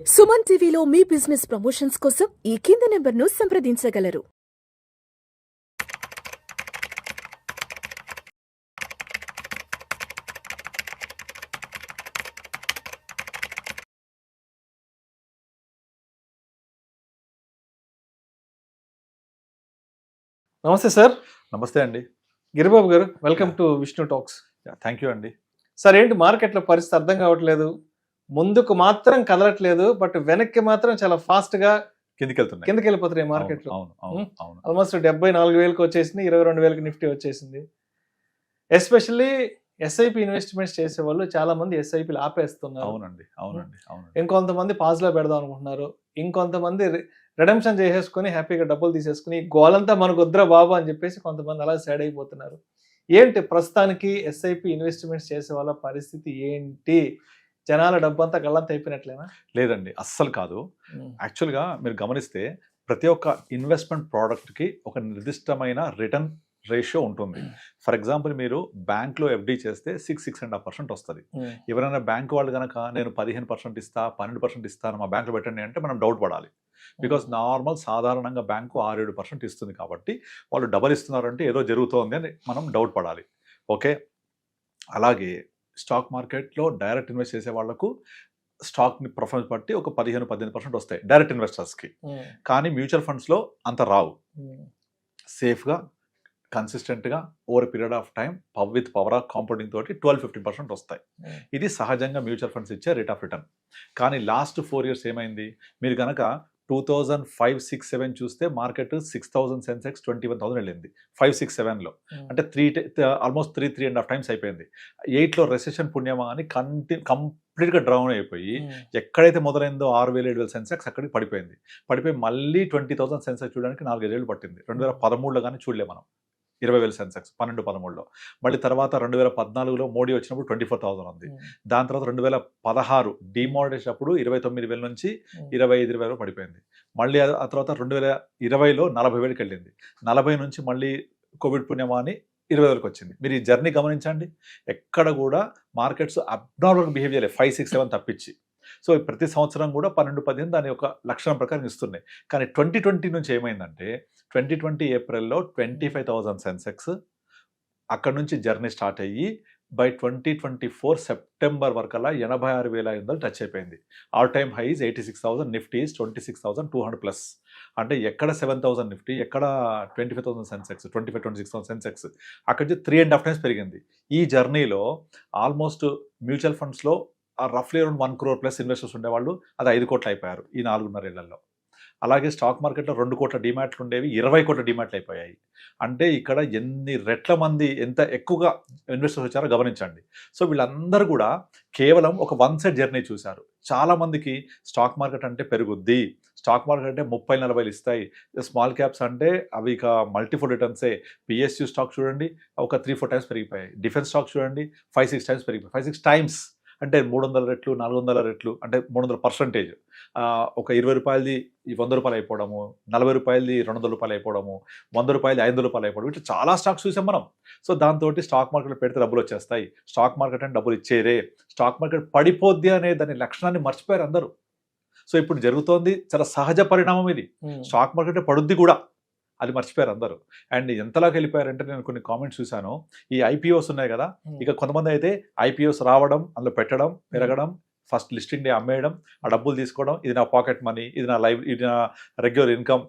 సుమన్ టీవీలో మీ business promotions కోసం ఈ కింది నెంబర్ను సంప్రదించగలరు. నమస్తే సార్. నమస్తే అండి. గిరిబాబు గారు, welcome to Vishnu talks. Thank you అండి. సార్, ఏంటి మార్కెట్లో పరిస్థితి అర్థం కావట్లేదు. ముందుకు మాత్రం కదలట్లేదు, బట్ వెనక్కి మాత్రం చాలా ఫాస్ట్ గా కిందకి వెళ్ళిపోతున్నాయి మార్కెట్లో. ఆల్మోస్ట్ 74,000కి వచ్చేసింది, 22,000కి నిఫ్టీ వచ్చేసింది. ఎస్పెషల్లీ ఎస్ఐపి ఇన్వెస్ట్మెంట్స్ చేసే వాళ్ళు చాలా మంది ఎస్ఐపిలు ఆపేస్తున్నారు. అవునండి. ఇంకొంతమంది పాజ్ లో పెడదాం అనుకుంటున్నారు. ఇంకొంతమంది రిడెంప్షన్ చేసేసుకుని హ్యాపీగా డబ్బులు తీసేసుకుని గోలంతా మనకు వద్దురా బాబు అని చెప్పేసి కొంతమంది అలా సైడ్ అయిపోతున్నారు. ఏంటి ప్రస్తుతానికి ఎస్ఐపి ఇన్వెస్ట్మెంట్స్ చేసే వాళ్ళ పరిస్థితి ఏంటి? జనాల డబ్బంతా గల్లంతా అయిపోయినట్లేనా? లేదండి, అస్సలు కాదు. యాక్చువల్గా మీరు గమనిస్తే ప్రతి ఒక్క ఇన్వెస్ట్మెంట్ ప్రోడక్ట్కి ఒక నిర్దిష్టమైన రిటర్న్ రేషియో ఉంటుంది. ఫర్ ఎగ్జాంపుల్, మీరు బ్యాంక్లో ఎఫ్డి చేస్తే 6.5% వస్తుంది. ఎవరైనా బ్యాంక్ వాళ్ళు కనుక నేను 15% ఇస్తా, 12% ఇస్తాను మా బ్యాంక్లో పెట్టండి అంటే మనం డౌట్ పడాలి. బికాస్ నార్మల్ సాధారణంగా బ్యాంకు 6-7% ఇస్తుంది కాబట్టి వాళ్ళు డబల్ ఇస్తున్నారంటే ఏదో జరుగుతోంది అని మనం డౌట్ పడాలి. ఓకే, అలాగే స్టాక్ మార్కెట్లో డైరెక్ట్ ఇన్వెస్ట్ చేసే వాళ్లకు స్టాక్ని పర్ఫార్మెన్స్ బట్టి ఒక 15-18% వస్తాయి డైరెక్ట్ ఇన్వెస్టర్స్కి. కానీ మ్యూచువల్ ఫండ్స్లో అంత రావు. సేఫ్గా కన్సిస్టెంట్గా over period of time with power of compounding తోటి 12-15% వస్తాయి. ఇది సహజంగా మ్యూచువల్ ఫండ్స్ ఇచ్చే రేట్ ఆఫ్ రిటర్న్. కానీ లాస్ట్ 4 years ఏమైంది? మీరు కనుక 2005, 6, 7 చూస్తే మార్కెట్ 6,000 సెన్సెక్స్ 21,000 వెళ్ళింది 5, 6, 7లో. అంటే ఆల్మోస్ట్ 3.5 times అయిపోయింది. 8లో రెసెషన్ పుణ్యమా అని కంప్లీట్గా డౌన్ అయిపోయి ఎక్కడైతే మొదలైందో 6,000, 7,000 సెన్సెక్స్ అక్కడికి పడిపోయి మళ్ళీ 20,000 సెన్సెక్స్ చూడడానికి 4-5 ఏళ్ళు పట్టింది. 2013లో కానీ చూడలే మనం 20,000 సెన్సెక్స్ 12-13లో. మళ్ళీ తర్వాత 2014లో మోడీ వచ్చినప్పుడు 24,000 ఉంది. దాని తర్వాత 2016 డిమానిటైజేషన్ అప్పుడు 29,000 నుంచి 25,000 పడిపోయింది. మళ్ళీ ఆ తర్వాత 2020లో 40,000కి వెళ్ళింది. 40 నుంచి మళ్ళీ కోవిడ్ పుణ్యమా అని 20,000కి వచ్చింది. మీరు ఈ జర్నీ గమనించండి. ఎక్కడ కూడా మార్కెట్స్ అబ్నార్మల్గా బిహేవ్ చేయలేదు 5, 6, 7 తప్పించి. సో ప్రతి సంవత్సరం కూడా 12-15 దాని యొక్క లక్షణం ప్రకారం ఇస్తున్నాయి. కానీ 2020 నుంచి ఏమైందంటే 2020 ఏప్రిల్లో 25,000 సెన్సెక్స్ అక్కడ నుంచి జర్నీ స్టార్ట్ అయ్యి బై 2024 సెప్టెంబర్ వరకల్లా 86,500 టచ్ అయిపోయింది. All time highs 86,000, Nifty 26,200+. అంటే ఎక్కడ 7,000 నిఫ్టీ, ఎక్కడ 25,000 సెన్సెక్స్, 25-26,000 సెన్సెక్స్, అక్కడి నుంచి 3.5 times పెరిగింది. ఈ జర్నీలో ఆల్మోస్ట్ మ్యూచువల్ ఫండ్స్లో రఫ్లీ అరౌండ్ 1 crore+ ఇన్వెస్టర్స్ ఉండేవాళ్ళు, అది 5 కోట్లు అయిపోయారు ఈ 4.5 ఏళ్లలో. అలాగే స్టాక్ మార్కెట్లో 2 కోట్ల డిమాట్లు ఉండేవి 20 కోట్ల డిమాట్లు అయిపోయాయి. అంటే ఇక్కడ ఎన్ని రెట్ల మంది ఎంత ఎక్కువగా ఇన్వెస్టర్స్ వచ్చారో గమనించండి. సో వీళ్ళందరూ కూడా కేవలం ఒక వన్ సైడ్ జర్నీ చూశారు. చాలా మందికి స్టాక్ మార్కెట్ అంటే పెరుగుద్ది, స్టాక్ మార్కెట్ అంటే 30-40 ఇస్తాయి, స్మాల్ క్యాప్స్ అంటే అవి ఇక మల్టిపుల్ రిటర్న్సే. పిఎస్యూ స్టాక్ చూడండి ఒక 3-4 times పెరిగిపోయాయి. డిఫెన్స్ స్టాక్ చూడండి 5-6 times పెరిగిపోయాయి. 5-6 times అంటే 300 రెట్లు, 400 రెట్లు, అంటే 300%. ఒక 20 రూపాయలది 100 రూపాయలు అయిపోవడము, 40 రూపాయలది 200 రూపాయలు అయిపోవడము, 100 రూపాయలది 500 రూపాయలు అయిపోవడం, ఇట్లా చాలా స్టాక్స్ చూసాం మనం. సో దాంతో స్టాక్ మార్కెట్లో పెడితే డబ్బులు వచ్చేస్తాయి, స్టాక్ మార్కెట్ అంటే డబ్బులు ఇచ్చేరే, స్టాక్ మార్కెట్ పడిపోద్ది అనే దాని లక్షణాన్ని మర్చిపోయారు అందరూ. సో ఇప్పుడు జరుగుతోంది చాలా సహజ పరిణామం ఇది. స్టాక్ మార్కెట్ పడుద్ది కూడా, అది మర్చిపోయారు అందరూ. అండ్ ఎంతలాగా వెళ్ళిపోయారంటే నేను కొన్ని కామెంట్స్ చూశాను. ఈ ఐపీఓస్ ఉన్నాయి కదా, ఇక కొంతమంది అయితే ఐపీఓస్ రావడం, అందులో పెట్టడం, పెరగడం, ఫస్ట్ లిస్టింగ్ డే అమ్మేయడం, ఆ డబ్బులు తీసుకోవడం, ఇది నా పాకెట్ మనీ, ఇది నా రెగ్యులర్ ఇన్కమ్,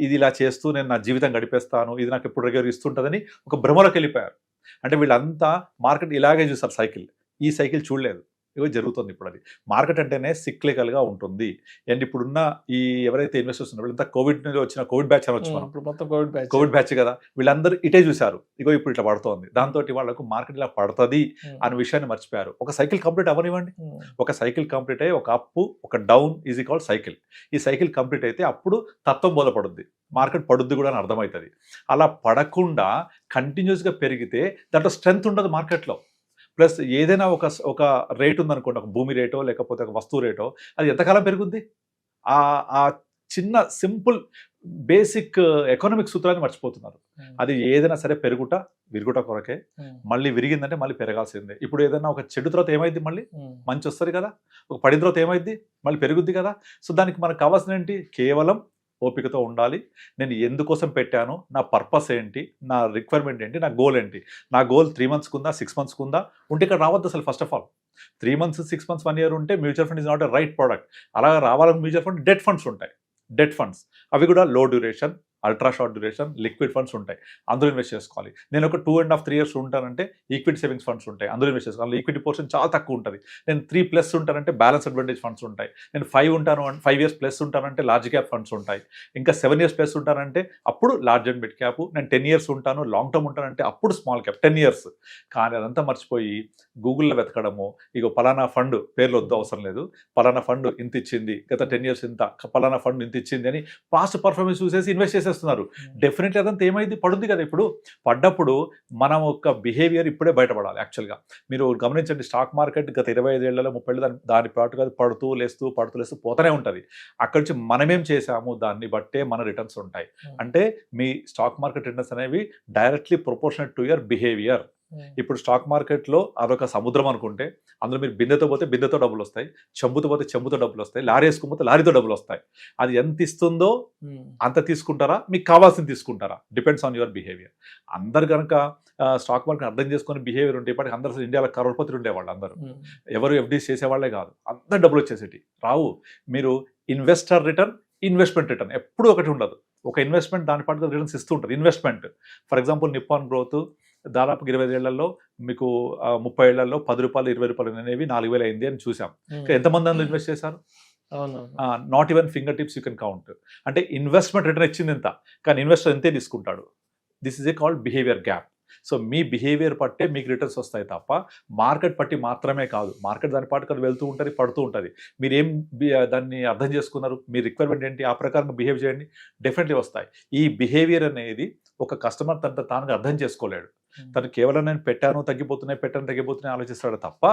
ఇది ఇలా చేస్తూ నేను నా జీవితం గడిపేస్తాను, ఇది నాకు ఎప్పుడు రెగ్యులర్ ఇస్తుంటుందని ఒక భ్రమలోకి వెళ్ళిపోయారు. అంటే వీళ్ళంతా మార్కెట్ ఇలాగే చూసారు సైకిల్. ఈ సైకిల్ చూడలేదు. ఇవి జరుగుతుంది ఇప్పుడు. అది మార్కెట్ అంటేనే సిక్లికల్గా ఉంటుంది. అండ్ ఇప్పుడున్న ఈ ఎవరైతే ఇన్వెస్టర్స్ ఉన్నారో వీళ్ళంతా కోవిడ్ నుంచి వచ్చిన కోవిడ్ బ్యాచ్ అనొచ్చు మనం. మొత్తం కోవిడ్ బ్యాచ్ కదా, వీళ్ళందరూ ఇటే చూశారు. ఇగో ఇప్పుడు ఇట్లా పడుతోంది, దాంతో వాళ్ళకు మార్కెట్ ఇలా పడుతుంది అనే విషయాన్ని మర్చిపోయారు. ఒక సైకిల్ కంప్లీట్ అవ్వనివ్వండి. ఒక సైకిల్ కంప్లీట్ అయ్యి ఒక అప్పు, ఒక డౌన్ ఈజ్ ఈక్వల్ సైకిల్. ఈ సైకిల్ కంప్లీట్ అయితే అప్పుడు తత్వం బోధపడుద్ది, మార్కెట్ పడుద్ది కూడా అని అర్థమవుతుంది. అలా పడకుండా కంటిన్యూస్గా పెరిగితే దాంట్లో స్ట్రెంగ్త్ ఉండదు మార్కెట్లో. ప్లస్ ఏదైనా ఒక రేట్ ఉందనుకోండి, ఒక భూమి రేటో లేకపోతే ఒక వస్తువు రేటో, అది ఎంతకాలం పెరుగుద్ది? ఆ చిన్న సింపుల్ బేసిక్ ఎకనామిక్ సూత్రాన్ని మర్చిపోతున్నారు. అది ఏదైనా సరే పెరుగుట విరుగుట కొరకే, మళ్ళీ విరిగిందంటే మళ్ళీ పెరగాల్సిందే. ఇప్పుడు ఏదైనా ఒక చెడు తర్వాత ఏమైంది, మళ్ళీ మంచి వస్తుంది కదా, ఒక పడిన తర్వాత ఏమైంది, మళ్ళీ పెరుగుద్ది కదా. సో దానికి మనకు కావాల్సిన ఏంటి, కేవలం ఓపికతో ఉండాలి. నేను ఎందుకోసం పెట్టాను, నా పర్పస్ ఏంటి, నా రిక్వైర్మెంట్ ఏంటి, నా గోల్ ఏంటి. నా గోల్ 3 months ఉందా, 6 months ఉందా, ఉంటే ఇక్కడ రావద్దు అసలు. First of all 3 months, 6 months, 1 year ఉంటే mutual fund is not a right product. అలా రావాలని మ్యూచువల్ ఫండ్ డెట్ ఫండ్స్ ఉంటాయి. డెట్ ఫండ్స్ అవి కూడా లో duration, ultra short duration, liquid funds ఉంటాయి, అందులో ఇన్వెస్ట్ చేసుకోవాలి. నేను ఒక 2.5, 3 years ఉంటానంటే ఈక్విటీ సేవింగ్స్ ఫండ్స్ ఉంటాయి, అందులో ఇన్వెస్ట్ చేసుకోవాలి. ఈక్విటీ పోర్షన్ చాలా తక్కువ ఉంటుంది. నేను 3+ ఉంటానంటే బ్యాలెన్స్ అడ్వాంటేజ్ ఫండ్స్ ఉంటాయి. నేను 5 ఉంటాను, 5 years+ ఉంటానంటే లార్జ్ క్యాప్ ఫండ్స్ ఉంటాయి. ఇంకా 7 years+ ఉంటానంటే అప్పుడు లార్జ్ అండ్ మిడ్ క్యాప్. నేను 10 years ఉంటాను, లాంగ్ టర్మ్ ఉంటానంటే అప్పుడు స్మాల్ క్యాప్ 10 years. కానీ అదంతా మర్చిపోయి గూగుల్లో వెతకడము, ఇక పలానా ఫండ్, పేర్లు వద్దు అవసరం లేదు, పలానా ఫండ్ ఇంత ఇచ్చింది, గత 10 years ఇంత, పలానా ఫండ్ ఇంత ఇచ్చింది అని పాస్ట్ పర్ఫార్మెన్స్ చూసేసి ఇన్వెస్ట్ చేసేస్తున్నారు. డెఫినెట్లీ అదంతా ఏమైంది, పడుంది కదా. ఇప్పుడు పడ్డప్పుడు మనం ఒక బిహేవియర్ ఇప్పుడే బయటపడాలి. యాక్చువల్గా మీరు గమనించండి, స్టాక్ మార్కెట్ గత 25 ఏళ్లలో 30 ఏళ్ళు దాని పాటుగా పడుతూ లేస్తూ పోతూనే ఉంటుంది. అక్కడి నుంచి మనమేం చేసాము దాన్ని బట్టే మన రిటర్న్స్ ఉంటాయి. అంటే మీ స్టాక్ మార్కెట్ రిటర్న్స్ అనేవి directly proportional to your behaviour. ఇప్పుడు స్టాక్ మార్కెట్లో అదొక సముద్రం అనుకుంటే అందులో మీరు బిందెతో పోతే బిందెతో డబ్బులు వస్తాయి, చెంబుతో పోతే చెంబుతో డబ్బులు వస్తాయి, లారీ వేసుకుపోతే లారీతో డబ్బులు వస్తాయి. అది ఎంత ఇస్తుందో అంత తీసుకుంటారా, మీకు కావాల్సింది తీసుకుంటారా, డిపెండ్స్ ఆన్ యువర్ బిహేవియర్. అందరు కనుక స్టాక్ మార్కెట్ అర్థం చేసుకుని బిహేవియర్ ఉంటే ఇప్పటికి అందరూ ఇండియాలో కరోడ్పతి ఉండేవాళ్ళు. అందరూ ఎవరు ఎఫ్డీస్ చేసేవాళ్లే కాదు, అందరు డబ్బులు వచ్చేసేటి రావు. మీరు ఇన్వెస్టర్ రిటర్న్, ఇన్వెస్ట్మెంట్ రిటర్న్ ఎప్పుడు ఒకటి ఉండదు. ఒక ఇన్వెస్ట్మెంట్ దాని పాటుగా రిటర్న్స్ ఇస్తూ ఉంటుంది. Investment for example Nippon growth దాదాపు 25 ఏళ్లలో మీకు 30 ఏళ్లలో 10 రూపాయలు 20 రూపాయలు అనేవి 4,000 అయింది అని చూసాం. ఎంతమంది అందులో ఇన్వెస్ట్ చేశారు? Not even finger tips you can count. అంటే ఇన్వెస్ట్మెంట్ రిటర్న్ ఇచ్చింది ఎంత, కానీ ఇన్వెస్టర్ ఎంతే తీసుకుంటాడు. This is a called behaviour gap. So me behaviour పట్టే మీకు రిటర్న్స్ వస్తాయి తప్ప మార్కెట్ పట్టి మాత్రమే కాదు. మార్కెట్ దాని పాటు కదా వెళ్తూ ఉంటుంది, పడుతూ ఉంటుంది. మీరేం దాన్ని అర్థం చేసుకున్నారు, మీ రిక్వైర్మెంట్ ఏంటి, ఆ ప్రకారంగా బిహేవ్ చేయండి, డెఫినెట్లీ వస్తాయి. ఈ బిహేవియర్ అనేది ఒక కస్టమర్ తానుగా అర్థం చేసుకోలేడు. తను కేవలం నేను పెట్టాను తగ్గిపోతున్నాయి ఆలోచిస్తాడు తప్ప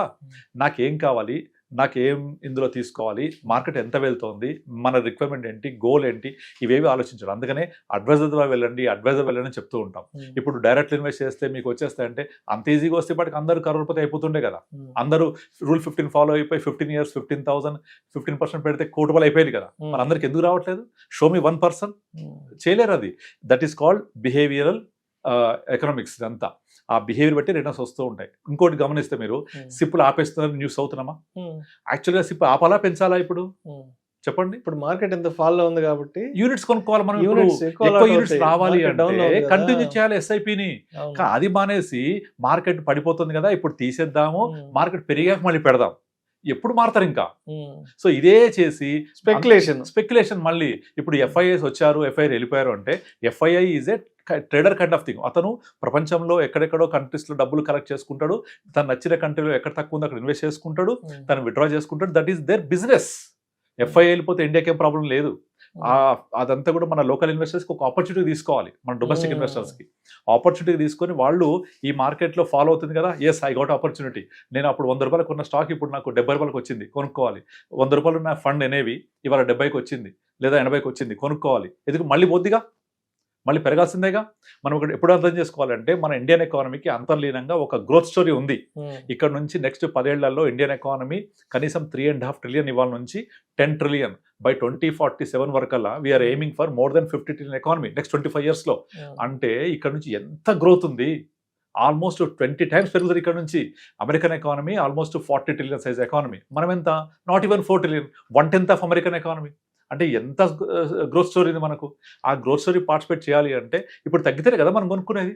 నాకేం కావాలి, నాకేం ఇందులో తీసుకోవాలి, మార్కెట్ ఎంత వెళ్తోంది, మన రిక్వైర్మెంట్ ఏంటి, గోల్ ఏంటి, ఇవేవి ఆలోచించాడు. అందుకనే అడ్వైజర్ ద్వారా వెళ్ళండి చెప్తూ ఉంటాం. ఇప్పుడు డైరెక్ట్ ఇన్వెస్ట్ చేస్తే మీకు వచ్చేస్తాయంటే అంత ఈజీగా వస్తే పాటికి అందరూ కరోడ్పతి అయిపోతుండే కదా. అందరూ రూల్ 15 ఫాలో అయిపోయి 15 years 15,000 15% పెడితే ₹1,00,00,000 అయిపోయింది కదా. మన అందరికి ఎందుకు రావట్లేదు? Show me 1%. చేయలేరు. అది that is called behavioural economics. ఇదంతా ఆ బిహేవియర్ బట్టి రిటర్న్స్ వస్తూ ఉంటాయి. ఇంకోటి గమనిస్తే మీరు సిప్పులు ఆపేస్తున్నారు న్యూస్ అవుతున్నామా? యాక్చువల్గా సిప్ ఆపాలా పెంచాలా? ఇప్పుడు చెప్పండి. ఇప్పుడు మార్కెట్ ఎంత ఫాల్లో ఉంది కాబట్టి యూనిట్స్ కొనుక్కోవాలి మనం. ఎక్కువ యూనిట్స్ రావాలి అంటే కంటిన్యూ చేయాలి ఎస్ఐపిని. అది మానేసి మార్కెట్ పడిపోతుంది కదా ఇప్పుడు తీసేద్దాము, మార్కెట్ పెరిగాక మళ్ళీ పెడదాం. ఎప్పుడు మారుతారు ఇంకా? సో ఇదే చేసి స్పెక్యులేషన్ మళ్ళీ. ఇప్పుడు ఎఫ్ఐఐస్ వచ్చారు, ఎఫ్ఐఆర్ వెళ్ళిపోయారు అంటే FII is a trader kind of thing. అతను ప్రపంచంలో ఎక్కడెక్కడో కంట్రీస్లో డబ్బులు కలెక్ట్ చేసుకుంటాడు, తను నచ్చిన కంట్రీలో ఎక్కడ తక్కువ ఉందో అక్కడ ఇన్వెస్ట్ చేసుకుంటాడు, తను విత్డ్రా చేసుకుంటాడు. That is their business. FII వెళ్ళిపోతే ఇండియాకి ఏం ప్రాబ్లం లేదు. అదంతా కూడా మన లోకల్ ఇన్వెస్టర్స్కి ఒక ఆపర్చునిటీ తీసుకోవాలి, మన డొమెస్టిక్ ఇన్వెస్టర్స్కి ఆపర్చునిటీ తీసుకొని వాళ్ళు ఈ మార్కెట్లో ఫాలో అవుతుంది కదా, ఎస్ ఐ గోట్ ఆపర్చునిటీ. నేను అప్పుడు ₹100 కొన్న స్టాక్ ఇప్పుడు నాకు ₹70 వచ్చింది, కొనుక్కోవాలి. ₹100 ఉన్న ఫండ్ అనేవి ఇవాళ 70కి వచ్చింది లేదా 80కి వచ్చింది, కొనుక్కోవాలి. ఎందుకు? మళ్ళీ పోద్దిగా, మళ్ళీ పెరగాల్సిందేగా. మనం ఇక్కడ ఎప్పుడు అర్థం చేసుకోవాలంటే మన ఇండియన్ ఎకానమీకి అంతర్లీనంగా ఒక గ్రోత్ స్టోరీ ఉంది. ఇక్కడ నుంచి నెక్స్ట్ 10 ఏళ్లలో ఇండియన్ ఎకానమీ కనీసం $3.5 trillion ఇవాళ నుంచి $10 trillion బై 2047 వరకల్లా we are aiming for more than $50 trillion economy next 25 yearsలో. అంటే ఇక్కడ నుంచి ఎంత గ్రోత్ ఉంది, ఆల్మోస్ట్ 20 times పెరుగుతుంది ఇక్కడ నుంచి. American economy almost $40 trillion size economy, మనం ఎంత? Not even $4 trillion, 1/10 of American economy. అంటే ఎంత గ్రోత్ స్టోరీ ఉంది మనకు. ఆ గ్రోత్ స్టోరీ పార్టిసిపేట్ చేయాలి అంటే ఇప్పుడు తగ్గితేనే కదా మనం కొనుక్కునేది.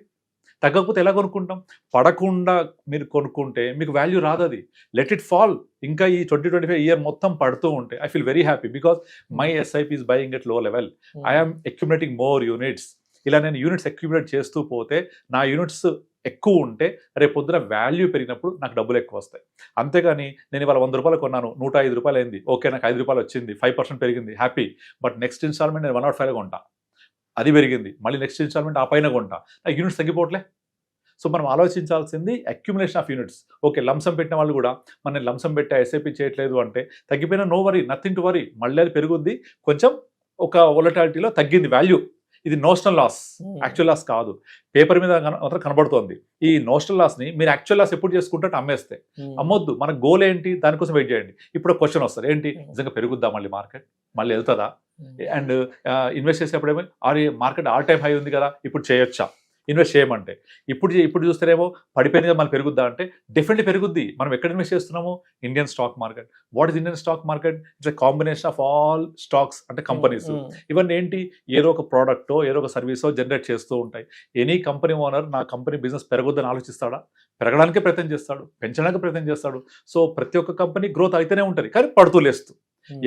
తగ్గకపోతే ఎలా కొనుక్కుంటాం? పడకుండా మీరు కొనుక్కుంటే మీకు వాల్యూ రాదు. అది లెట్ ఇట్ ఫాల్. ఇంకా ఈ 2025 ఇయర్ మొత్తం పడుతూ ఉంటే I feel very happy because my SIP is buying at low level. I'm accumulating more units. ఇలా నేను యూనిట్స్ అక్యుములేట్ చేస్తూ పోతే నా యూనిట్స్ ఎక్కువ ఉంటే రేపు పొద్దున వాల్యూ పెరిగినప్పుడు నాకు డబ్బులు ఎక్కువ వస్తాయి. అంతేగాని నేను ఇవాళ ₹100 కొన్నాను, ₹105 అయింది, ఓకే నాకు ₹5 వచ్చింది, 5% పెరిగింది, హ్యాపీ. బట్ నెక్స్ట్ ఇన్స్టాల్మెంట్ నేను 105 కొంటా, అది పెరిగింది, మళ్ళీ నెక్స్ట్ ఇన్స్టాల్మెంట్ ఆ పైన కొంటా, నాకు యూనిట్స్ తగ్గిపోవట్లే. సో మనం ఆలోచించాల్సింది accumulation of units. Okay lump sum పెట్టిన వాళ్ళు కూడా మనం లంసం పెట్టా ఎస్ఐపి చేయట్లేదు అంటే తగ్గిపోయినా no worry, nothing to worry, మళ్ళీ అది పెరుగుద్ది, కొంచెం ఒక వొలటాలిటీలో తగ్గింది వాల్యూ. ఇది నోషనల్ లాస్, యాక్చువల్ లాస్ కాదు. పేపర్ మీద మాత్రం కనబడుతోంది. ఈ నోషనల్ లాస్ ని మీరు యాక్చువల్ లాస్ ఎప్పుడు చేసుకుంటే అమ్మేస్తే. అమ్మొద్దు. మన గోల్ ఏంటి, దానికోసం వెయిట్ చేయండి. ఇప్పుడు క్వశ్చన్ వస్తుంది, ఏంటి నిజంగా పెరుగుద్దా మళ్ళీ మార్కెట్, మళ్ళీ వెళ్తుందా, అండ్ ఇన్వెస్ట్ చేసేప్పుడేమో మార్కెట్ ఆల్ టైమ్ హై ఉంది కదా ఇప్పుడు చేయొచ్చా ఇన్వెస్ట్ చేయమంటే. ఇప్పుడు చూస్తేనేమో పడిపోయింది కదా మళ్ళీ పెరుగుద్దా అంటే డెఫినెట్లీ పెరుగుద్ది. మనం ఎక్కడ ఇన్వెస్ట్ చేస్తున్నాము, Indian stock market. What is Indian stock market? It's a combination of all stocks, అంటే కంపెనీస్. ఇవన్నీ ఏంటి, ఏదో ఒక ప్రోడక్టో ఏదో ఒక సర్వీసో జనరేట్ చేస్తూ ఉంటాయి. ఎనీ కంపెనీ ఓనర్ నా కంపెనీ బిజినెస్ పెరగొద్దని ఆలోచిస్తాడా? పెరగడానికే ప్రయత్నం చేస్తాడు, పెంచడానికి ప్రయత్నం చేస్తాడు. సో ప్రతి ఒక్క కంపెనీ గ్రోత్ అయితేనే ఉంటుంది, కానీ పడుతూ లేస్తూ.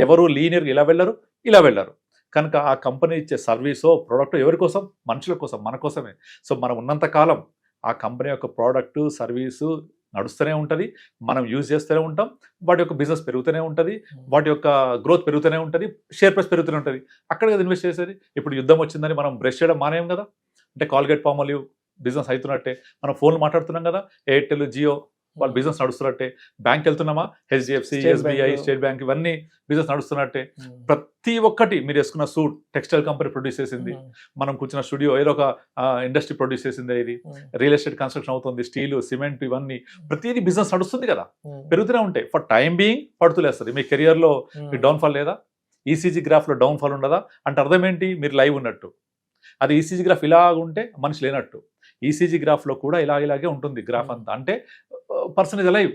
ఎవరు లీనియర్ ఇలా వెళ్ళరు, ఇలా వెళ్ళరు. కనుక ఆ కంపెనీ ఇచ్చే సర్వీసో ప్రోడక్టో ఎవరి కోసం, మనుషుల కోసం, మన కోసమే. సో మనం ఉన్నంత కాలం ఆ కంపెనీ యొక్క ప్రోడక్ట్ సర్వీసు నడుస్తూనే ఉంటుంది, మనం యూజ్ చేస్తూనే ఉంటాం, వాటి యొక్క బిజినెస్ పెరుగుతూనే ఉంటుంది, వాటి యొక్క గ్రోత్ పెరుగుతూనే ఉంటుంది, షేర్ ప్రైస్ పెరుగుతూనే ఉంటుంది. అక్కడ కదా ఇన్వెస్ట్ చేసేది. ఇప్పుడు యుద్ధం వచ్చిందని మనం బ్రష్ చేయడం మానేయం కదా. అంటే కాల్గేట్ పామోలివ్ బిజినెస్ అవుతున్నట్టే, మనం ఫోన్లు మాట్లాడుతున్నాం కదా, ఎయిర్టెల్ జియో వాళ్ళ బిజినెస్ నడుస్తున్నట్టే. బ్యాంక్ వెళ్తున్నామా, హెచ్డిఎఫ్సి, ఎస్బీఐ, స్టేట్ బ్యాంక్, ఇవన్నీ బిజినెస్ నడుస్తున్నట్టే. ప్రతి ఒక్కటి మీరు వేసుకున్న సూట్ టెక్స్టైల్ కంపెనీ ప్రొడ్యూస్ చేసింది, మనం కూర్చున్న స్టూడియో ఏదో ఒక ఇండస్ట్రీ ప్రొడ్యూస్ చేసింది, ఇది రియల్ ఎస్టేట్ కన్స్ట్రక్షన్ అవుతుంది, స్టీల్, సిమెంట్, ఇవన్నీ ప్రతిదీ బిజినెస్ నడుస్తుంది కదా, పెరుగుతూనే ఉంటాయి. ఫర్ టైం బీయింగ్ పడుతులేస్తుంది. మీ కెరియర్లో మీ డౌన్ఫాల్ లేదా? ఈసీజీ గ్రాఫ్లో డౌన్ఫాల్ ఉండదా అంటే అర్థం ఏంటి, మీరు లైవ్ ఉన్నట్టు. అది ఈసీజీ గ్రాఫ్ ఇలాగ ఉంటే మనిషి లేనట్టు. ఈసీజీ గ్రాఫ్లో కూడా ఇలాగే ఉంటుంది గ్రాఫ్ అంతా, అంటే పర్సనేజ్ లైవ్.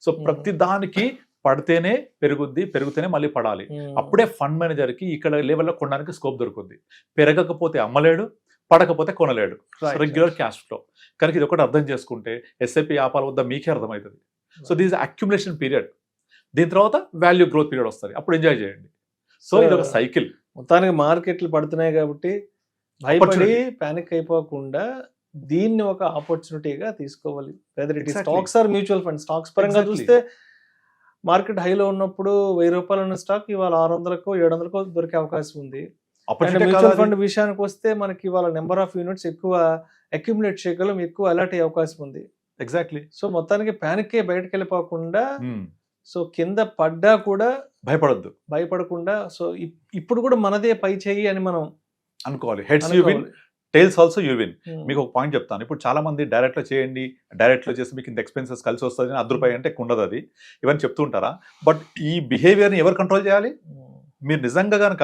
సో ప్రతి దానికి పడితేనే పెరుగుద్ది, పెరిగితేనే మళ్ళీ పడాలి. అప్పుడే ఫండ్ మేనేజర్కి ఇక్కడ లెవెల్లో కొనడానికి స్కోప్ దొరుకుద్ది. పెరగకపోతే అమ్మలేడు, పడకపోతే కొనలేడు. Regular cash flow. కనుక ఇది ఒకటి అర్థం చేసుకుంటే ఎస్ఐపి ఆపాల వద్ద మీకే అర్థమవుతుంది. So this accumulation period. దీని తర్వాత వాల్యూ గ్రోత్ పీరియడ్ వస్తుంది, అప్పుడు ఎంజాయ్ చేయండి. సో ఇది ఒక సైకిల్. మొత్తానికి మార్కెట్లు పడుతున్నాయి కాబట్టి భయపడి పానిక్ అయిపోకుండా దీన్ని ఒక ఆపర్చునిటీగా తీసుకోవాలి. Whether it stocks or mutual fund. Stocks పరంగా చూస్తే మార్కెట్ హైలో ఉన్నప్పుడు 1000 రూపాయలు ఉన్న స్టాక్ ఇవాళ 600కో 700కో దొరికే అవకాశం ఉంది. మ్యూచువల్ ఫండ్ విషయానికి వస్తే మనకి ఇవాళ నెంబర్ ఆఫ్ యూనిట్స్ ఎక్కువ అక్యుములేట్ చేయగలం, ఎక్కువ అలర్ట్ అయ్యే అవకాశం ఉంది. ఎగ్జాక్ట్లీ. సో మొత్తానికి పానిక్ బయటకు వెళ్ళిపోకుండా, సో కింద పడ్డా కూడా భయపడకుండా, సో ఇప్పుడు కూడా మనదే పై చేయి అని మనం అనుకోవాలి. Heads you win, tiles also you win. మీకు ఒక పాయింట్ చెప్తాను. ఇప్పుడు చాలా మంది డైరెక్ట్లో చేయండి, డైరెక్ట్లో చేసి మీకు ఇంత ఎక్స్పెన్సెస్ కలిసి వస్తుంది, ₹100 అంటే ఉండదు అది, ఇవన్నీ చెప్తూ ఉంటారా? బట్ ఈ బిహేవియర్ని ఎవరు కంట్రోల్ చేయాలి? మీరు నిజంగా కనుక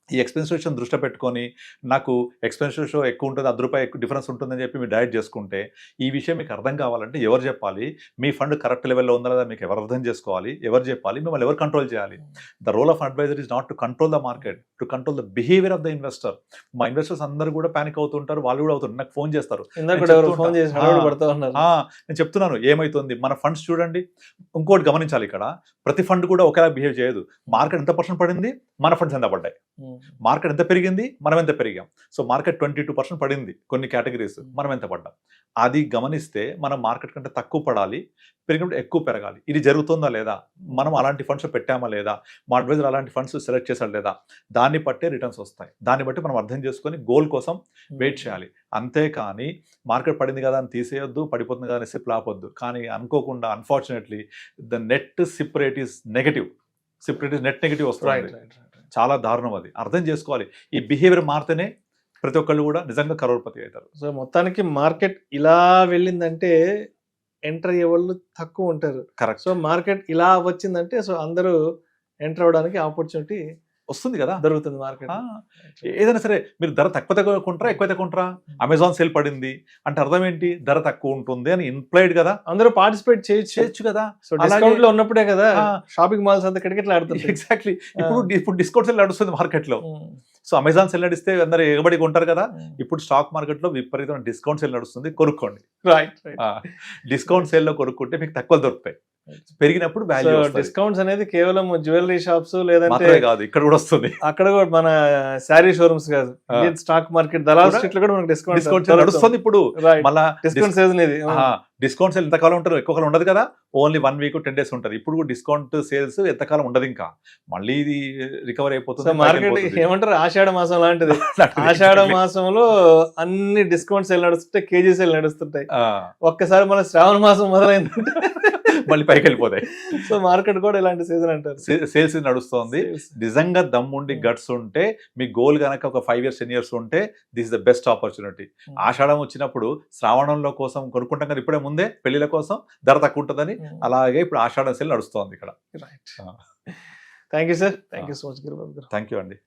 ఈ ఎక్స్పెన్స్ రేషియోని దృష్టిలో పెట్టుకొని నాకు ఎక్స్పెన్స్ రేషియో ఎక్కువ ఉంటుంది, ₹100 ఎక్కువ డిఫరెన్స్ ఉంటుందని చెప్పి మీరు డైరెక్ట్ చేసుకుంటే, ఈ విషయం మీకు అర్థం కావాలంటే ఎవరు చెప్పాలి? మీ ఫండ్ కరెక్ట్ లెవెల్లో ఉందా లేదా మీకు ఎవరు అర్థం చేసుకోవాలి? ఎవరు చెప్పాలి? మిమ్మల్ని ఎవరు కంట్రోల్ చేయాలి? The role of advisor is not to control the market, to control the behaviour of the investor. మా ఇన్వెస్టర్స్ అందరూ కూడా పానిక్ అవుతుంటారు, వాళ్ళు కూడా అవుతుంటారు, నాకు ఫోన్ చేస్తారు. నేను చెప్తున్నాను ఏమైతుంది, మన ఫండ్స్ చూడండి. ఇంకోటి గమనించాలి, ఇక్కడ ప్రతి ఫండ్ కూడా ఒకేలా బిహేవ్ చేయదు. మార్కెట్ ఎంత పర్సెంట్ పడింది, మన ఫండ్స్ ఎంత పడ్డాయి. మార్కెట్ ఎంత పెరిగింది, మనం ఎంత పెరిగాం. సో మార్కెట్ 22% పడింది కొన్ని కేటగిరీస్, మనం ఎంత పడ్డాం. అది గమనిస్తే మనం మార్కెట్ కంటే తక్కువ పడాలి, పెరిగినప్పుడు ఎక్కువ పెరగాలి. ఇది జరుగుతుందా లేదా, మనం అలాంటి ఫండ్స్ పెట్టామా లేదా, మా అడ్వైజర్ అలాంటి ఫండ్స్ సెలెక్ట్ చేశాడు లేదా, దాన్ని బట్టే రిటర్న్స్ వస్తాయి. దాన్ని బట్టి మనం అర్థం చేసుకొని గోల్ కోసం వెయిట్ చేయాలి. అంతేకాని మార్కెట్ పడింది కదా అని తీసేయొద్దు, పడిపోతుంది కదా అని సిప్ లాపొద్దు. కానీ అనుకోకుండా unfortunately the net SIP rate is negative. SIP rate is net negative వస్తుంది. చాలా దారుణం. అది అర్థం చేసుకోవాలి. ఈ బిహేవియర్ మారితేనే ప్రతి ఒక్కళ్ళు కూడా నిజంగా కరోడ్పతి అవుతారు. సో మొత్తానికి మార్కెట్ ఇలా వెళ్ళిందంటే ఎంటర్ అయ్యే వాళ్ళు తక్కువ ఉంటారు. కరెక్ట్. సో మార్కెట్ ఇలా వచ్చిందంటే సో అందరూ ఎంటర్ అవ్వడానికి ఆపర్చునిటీ వస్తుంది కదా, దొరుకుతుంది మార్కెట్. ఏదైనా సరే మీరు ధర తక్కువ కొంటారా, ఎక్కువైతే కొంటారా? అమెజాన్ సేల్ పడింది అంటే అర్థం ఏంటి, ధర తక్కువ ఉంటుంది అని ఇంప్లైడ్ కదా. అందరూ పార్టిసిపేట్ చేయొచ్చు కదా. సో డిస్కౌంట్ లో ఉన్నప్పుడే కదా షాపింగ్ మాల్స్ అంతా కిటకిటలు ఆడుతుంది. ఎగ్జాక్ట్లీ. ఇప్పుడు డిస్కౌంట్ సేల్ నడుస్తుంది మార్కెట్ లో. సో అమెజాన్ సేల్ నడిస్తే అందరూ ఎగబడి కొంటారు కదా. ఇప్పుడు స్టాక్ మార్కెట్ లో విపరీతమైన డిస్కౌంట్ సేల్ నడుస్తుంది, కొనుక్కోండి. డిస్కౌంట్ సేల్ లో కొనుక్కుంటే మీకు తక్కువ దొరుకుతాయి. పెరిగినప్పుడు వాల్యూ. డిస్కౌంట్స్ అనేది కేవలం జ్యువెలరీ షాప్స్ లేదంటే కాదు, ఇక్కడ కూడా వస్తుంది. అక్కడ కూడా మన శారీ షోరూమ్స్ కాదు, స్టాక్ మార్కెట్ దళాల్ స్ట్రీట్ లో కూడా మనకి డిస్కౌంట్ నడుస్తుంది. ఇప్పుడు మళ్ళీ డిస్కౌంట్ సేల్ అనేది డిస్కౌంట్ సేల్ ఎంతకాలం ఉంటారు, ఎక్కువ కాలం ఉండదు కదా, ఓన్లీ 1 వీక్ 10 days ఉంటుంది. ఇప్పుడు డిస్కౌంట్ సేల్స్ ఎంతకాలం ఉండదు, ఇంకా మళ్ళీ ఇది రికవర్ అయిపోతుంది. మార్కెట్ ఏమంటారు, ఆషాఢ మాసం లాంటిది. ఆషాఢ మాసంలో అన్ని డిస్కౌంట్ సేల్ నడుస్తుంటాయి, కేజీ సేల్ నడుస్తుంటాయి. ఒక్కసారి మన శ్రావణ మాసం మొదలైందంటే మళ్ళీ పైకి వెళ్ళిపోతాయి. సో మార్కెట్ కూడా ఇలాంటి సీజన్ అంటారు. సేల్స్ నడుస్తుంది. నిజంగా దమ్ముండి గట్స్ ఉంటే, మీ గోల్ కనుక ఒక 5 years 10 years ఉంటే, this is the best opportunity. ఆషాఢం వచ్చినప్పుడు శ్రావణంలో కోసం కొనుక్కుంటాం కదా ఇప్పుడే ముందే పెళ్లిల కోసం ధర తక్కువ ఉంటుందని, అలాగే ఇప్పుడు ఆషాఢం సేల్ నడుస్తోంది ఇక్కడ. Right. Thank you sir. Thank you so much Giribabu garu. Thank you అండి.